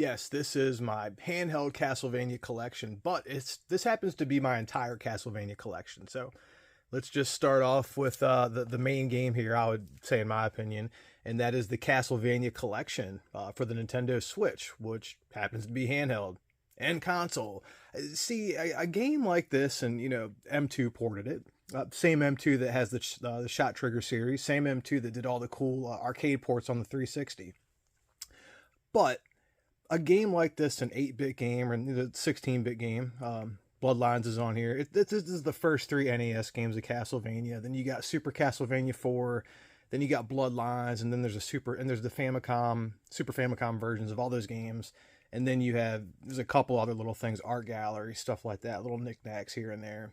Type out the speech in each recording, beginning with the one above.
yes, this is my handheld Castlevania collection, but this happens to be my entire Castlevania collection. So let's just start off with the main game here, I would say, in my opinion, and that is the Castlevania collection for the Nintendo Switch, which happens to be handheld and console. See, a game like this, and M2 ported it. Same M2 that has the Shot Trigger series, same M2 that did all the cool arcade ports on the 360. But a game like this, an 8-bit game or the 16-bit game, Bloodlines is on here. This is the first 3 NES games of Castlevania. Then you got Super Castlevania 4. Then you got Bloodlines, and then there's the Famicom, Super Famicom versions of all those games. And then there's a couple other little things, art gallery, stuff like that, little knickknacks here and there.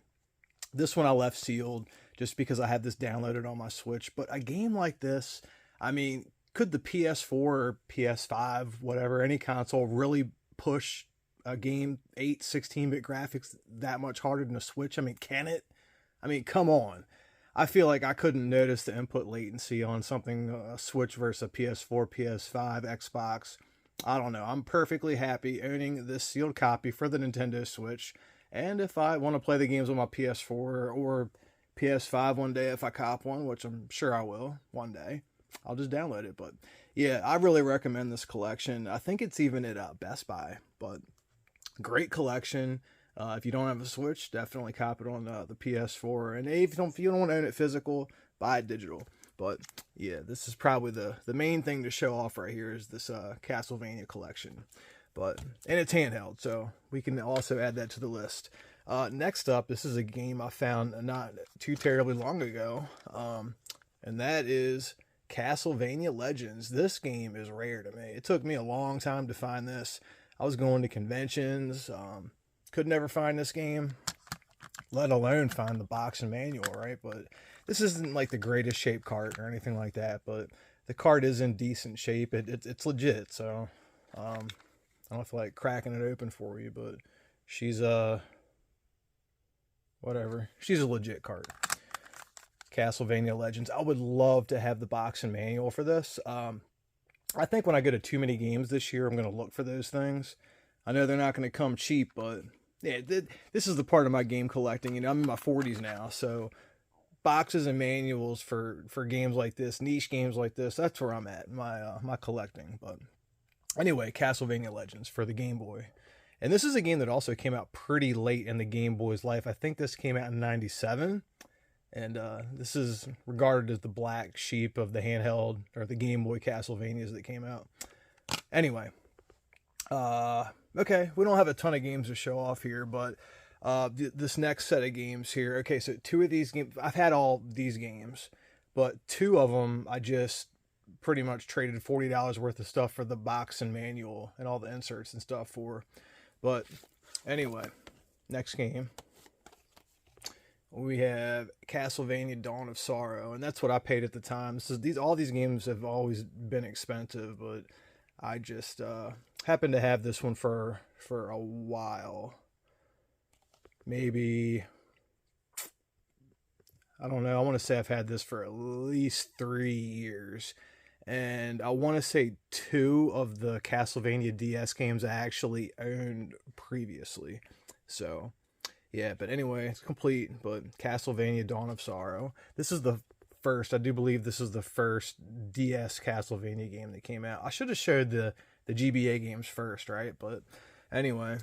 This one I left sealed just because I had this downloaded on my Switch. But a game like this, I mean, could the PS4 or PS5, whatever, any console really push a game 16-bit graphics that much harder than a Switch? I mean, can it? I mean, come on. I feel like I couldn't notice the input latency on something, a Switch versus a PS4, PS5, Xbox. I don't know. I'm perfectly happy owning this sealed copy for the Nintendo Switch. And if I want to play the games on my PS4 or PS5 one day, if I cop one, which I'm sure I will one day, I'll just download it. But yeah, I really recommend this collection. I think it's even at Best Buy, but great collection. If you don't have a Switch, definitely cop it on the PS4. And if you don't want to own it physical, buy it digital. But yeah, this is probably the main thing to show off right here is this Castlevania collection. And it's handheld, so we can also add that to the list. Next up, this is a game I found not too terribly long ago, and that is Castlevania Legends. This game is rare to me. It took me a long time to find this. I was going to conventions, could never find this game, let alone find the box and manual, right? But this isn't like the greatest shape cart or anything like that, but the cart is in decent shape. It's legit, so I don't feel like cracking it open for you, but she's whatever. She's a legit cart. Castlevania Legends. I would love to have the box and manual for this. I think when I go to too many games this year, I'm going to look for those things. I know they're not going to come cheap, but yeah, this is the part of my game collecting. I'm in my 40s now, so boxes and manuals for games like this, niche games like this, that's where I'm at, my collecting. But anyway, Castlevania Legends for the Game Boy. And this is a game that also came out pretty late in the Game Boy's life. I think this came out in 97. And this is regarded as the black sheep of the handheld or the Game Boy Castlevanias that came out. Anyway, okay, we don't have a ton of games to show off here, but this next set of games here. Okay, so 2 of these games, I've had all these games, but 2 of them I just pretty much traded $40 worth of stuff for the box and manual and all the inserts and stuff for. But anyway, next game. We have Castlevania Dawn of Sorrow, and that's what I paid at the time. All these games have always been expensive, but I just happened to have this one for a while. Maybe, I don't know, I want to say I've had this for at least 3 years. And I want to say 2 of the Castlevania DS games I actually owned previously. So yeah, but anyway, it's complete. But Castlevania Dawn of Sorrow. This is the first, I do believe this is the first DS Castlevania game that came out. I should have showed the GBA games first, right? But anyway,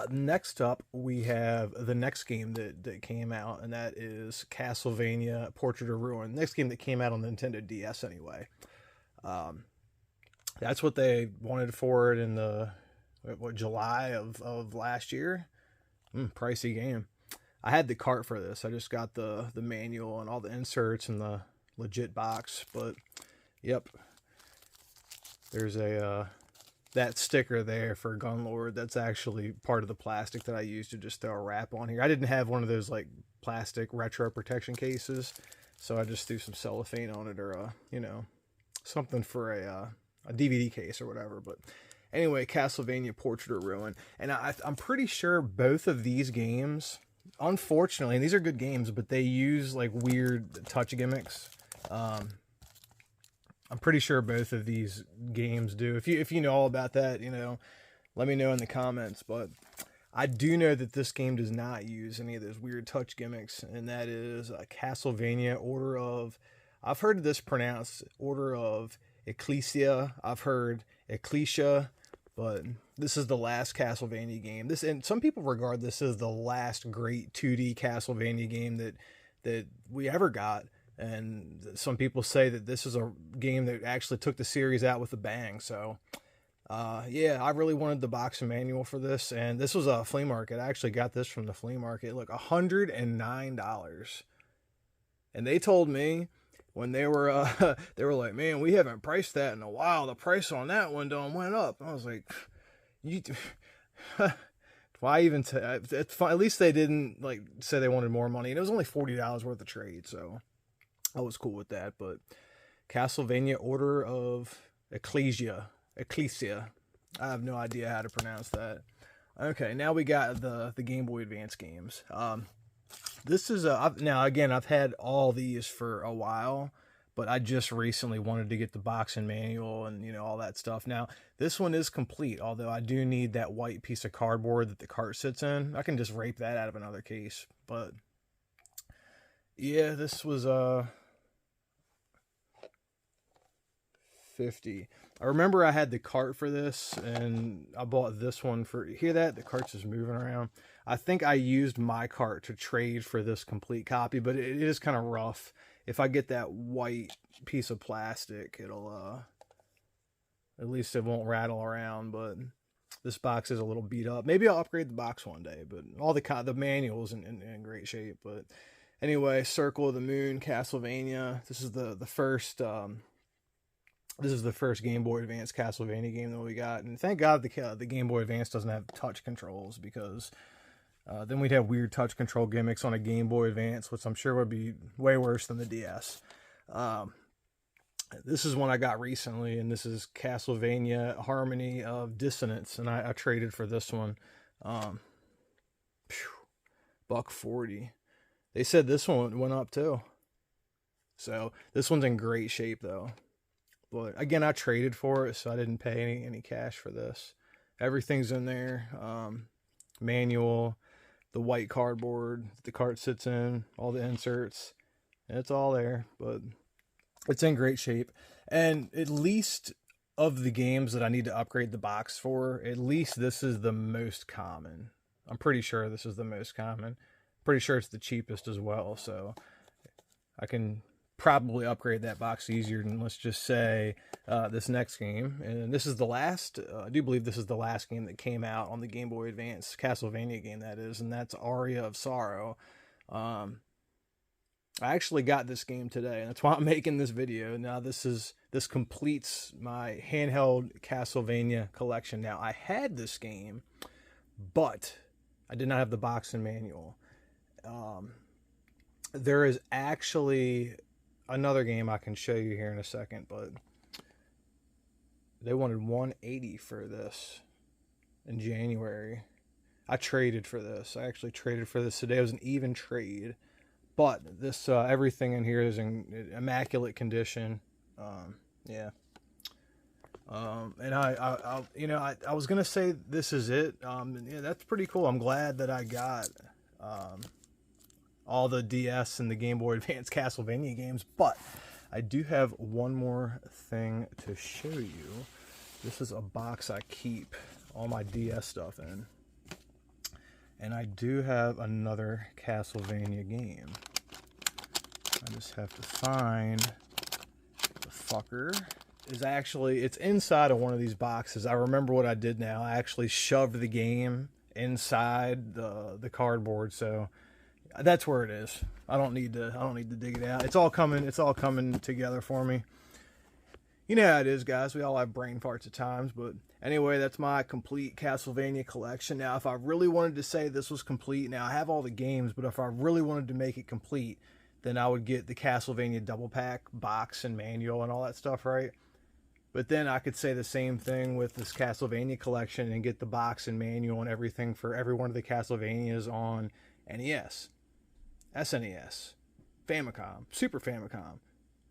next up we have the next game that came out, and that is Castlevania Portrait of Ruin. Next game that came out on the Nintendo DS anyway. That's what they wanted for it in the July of last year. Pricey game. I had the cart for this. I just got the manual and all the inserts and the legit box. But yep, there's that sticker there for Gunlord. That's actually part of the plastic that I used to just throw a wrap on here. I didn't have one of those like plastic retro protection cases, so I just threw some cellophane on it, or something for a DVD case or whatever. But anyway, Castlevania Portrait of Ruin. And I'm pretty sure both of these games, unfortunately, and these are good games, but they use like weird touch gimmicks. I'm pretty sure both of these games do. If you know all about that, you know, let me know in the comments. But I do know that this game does not use any of those weird touch gimmicks, and that is a Castlevania Order of, I've heard this pronounced Order of Ecclesia. I've heard Ecclesia, but this is the last Castlevania game. This, and some people regard this as the last great 2D Castlevania game that we ever got. And some people say that this is a game that actually took the series out with a bang. So, yeah, I really wanted the box and manual for this. And this was a flea market. I actually got this from the flea market. Look, $109. And they told me when they were like, man, we haven't priced that in a while. The price on that one done went up. I was like, you... Why even? It's fine. At least they didn't like say they wanted more money. And it was only $40 worth of trade. So I was cool with that. But Castlevania Order of Ecclesia. I have no idea how to pronounce that. Okay, now we got the Game Boy Advance games. This is now again, I've had all these for a while, but I just recently wanted to get the box and manual and, you know, all that stuff. Now, this one is complete, although I do need that white piece of cardboard that the cart sits in. I can just rape that out of another case, but yeah, this was 50. I remember I had the cart for this, and I bought this one for, you hear that? The cart's just moving around. I think I used my cart to trade for this complete copy, but it is kind of rough. If I get that white piece of plastic, it'll, at least it won't rattle around, but this box is a little beat up. Maybe I'll upgrade the box one day, but all the manual's in great shape. But anyway, Circle of the Moon, Castlevania. This is the first, this is the first Game Boy Advance Castlevania game that we got. And thank God the Game Boy Advance doesn't have touch controls, because then we'd have weird touch control gimmicks on a Game Boy Advance, which I'm sure would be way worse than the DS. This is one I got recently, and this is Castlevania Harmony of Dissonance, and I traded for this one. $140. They said this one went up too. So this one's in great shape though. But again, I traded for it, so I didn't pay any cash for this. Everything's in there. Manual, the white cardboard that the cart sits in, all the inserts. It's all there, but it's in great shape. And at least of the games that I need to upgrade the box for, at least this is the most common. I'm pretty sure this is the most common. Pretty sure it's the cheapest as well, so I can probably upgrade that box easier than, let's just say, this next game. And this is the last, I do believe this is the last game that came out on the Game Boy Advance, Castlevania game that is, and that's Aria of Sorrow. I actually got this game today, and that's why I'm making this video. Now this completes my handheld Castlevania collection. Now I had this game, but I did not have the box and manual. There is actually another game I can show you here in a second, but they wanted $180 for this in January. I traded for this. I actually traded for this today. It was an even trade, but this everything in here is in immaculate condition. Yeah. And I you know, I was gonna say this is it. Yeah, that's pretty cool. I'm glad that I got all the DS and the Game Boy Advance Castlevania games, but I do have one more thing to show you. This is a box I keep all my DS stuff in, and I do have another Castlevania game. I just have to find the fucker. It's inside of one of these boxes. I remember what I did now. I actually shoved the game inside the cardboard, so that's where it is. I don't need to dig it out. It's all coming together for me. You know how it is, guys. We all have brain farts at times, but anyway, that's my complete Castlevania collection. Now, if I really wanted to say this was complete, now I have all the games, but if I really wanted to make it complete, then I would get the Castlevania double pack box and manual and all that stuff, right? But then I could say the same thing with this Castlevania collection and get the box and manual and everything for every one of the Castlevanias on NES, SNES, Famicom, Super Famicom,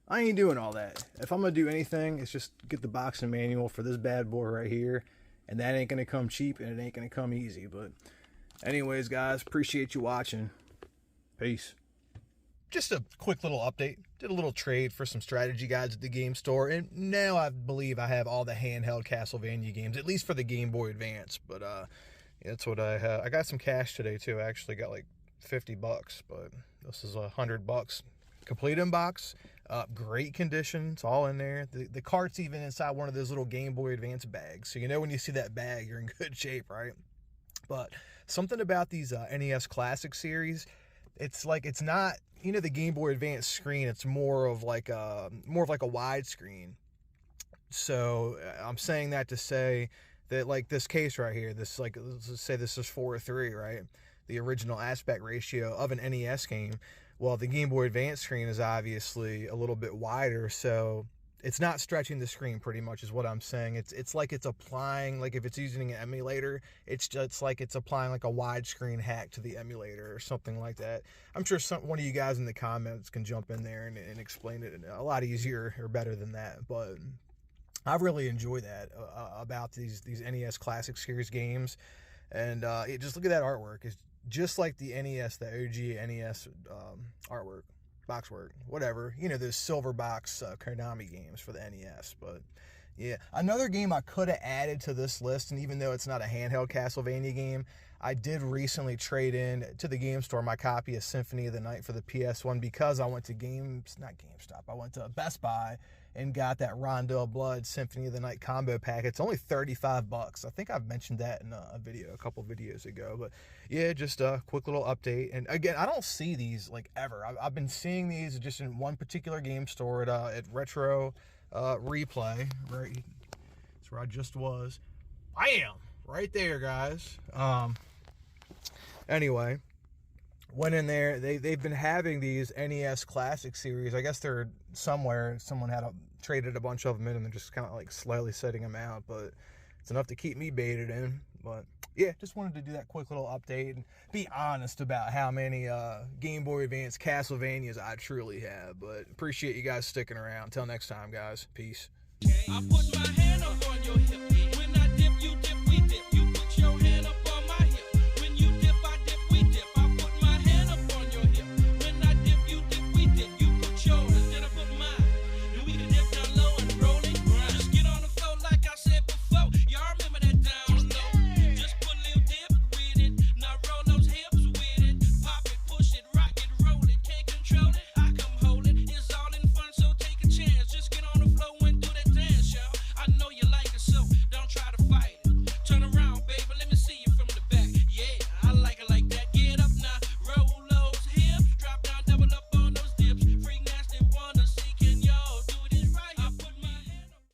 I ain't doing all that. If I'm going to do anything, it's just get the boxing manual for this bad boy right here. And that ain't going to come cheap, and it ain't going to come easy. But anyways, guys, appreciate you watching. Peace. Just a quick little update. Did a little trade for some strategy guides at the game store, and now I believe I have all the handheld Castlevania games, at least for the Game Boy Advance. But that's what I have. I got some cash today too. I actually got like $50, but this is $100. Complete inbox, great condition. It's all in there. The cart's even inside one of those little Game Boy Advance bags, so you know when you see that bag, you're in good shape, right? But something about these NES Classic series, it's like it's not. You know, the Game Boy Advance screen, it's more of like a widescreen. So I'm saying that to say that, like, this case right here, this, like, let's say this is 4:3, right? The original aspect ratio of an NES game. Well, the Game Boy Advance screen is obviously a little bit wider, so it's not stretching the screen, pretty much is what I'm saying. It's like it's applying, like if it's using an emulator, it's just like it's applying like a widescreen hack to the emulator or something like that. I'm sure one of you guys in the comments can jump in there and explain it a lot easier or better than that. But I really enjoy that about these NES Classic Series games. And just look at that artwork. It's just like the NES, the OG NES artwork. Boxwork, whatever, you know, those silver box Konami games for the NES. But yeah, another game I could have added to this list, and even though it's not a handheld Castlevania game, I did recently trade in to the game store my copy of Symphony of the Night for the PS1 because I went to I went to Best Buy and got that Rondell Blood Symphony of the Night combo pack. It's only $35. I think I've mentioned that in a couple videos ago. But yeah, just a quick little update. And again, I don't see these like ever. I've been seeing these just in one particular game store at Retro Replay. Right, that's where I just was. Bam! Right there, guys. Anyway, went in there. They've been having these NES Classic series. I guess they're somewhere. Someone had traded a bunch of them in, and they're just kind of like slightly setting them out. But it's enough to keep me baited in. But yeah, just wanted to do that quick little update and be honest about how many Game Boy Advance Castlevanias I truly have. But appreciate you guys sticking around. Until next time, guys. Peace.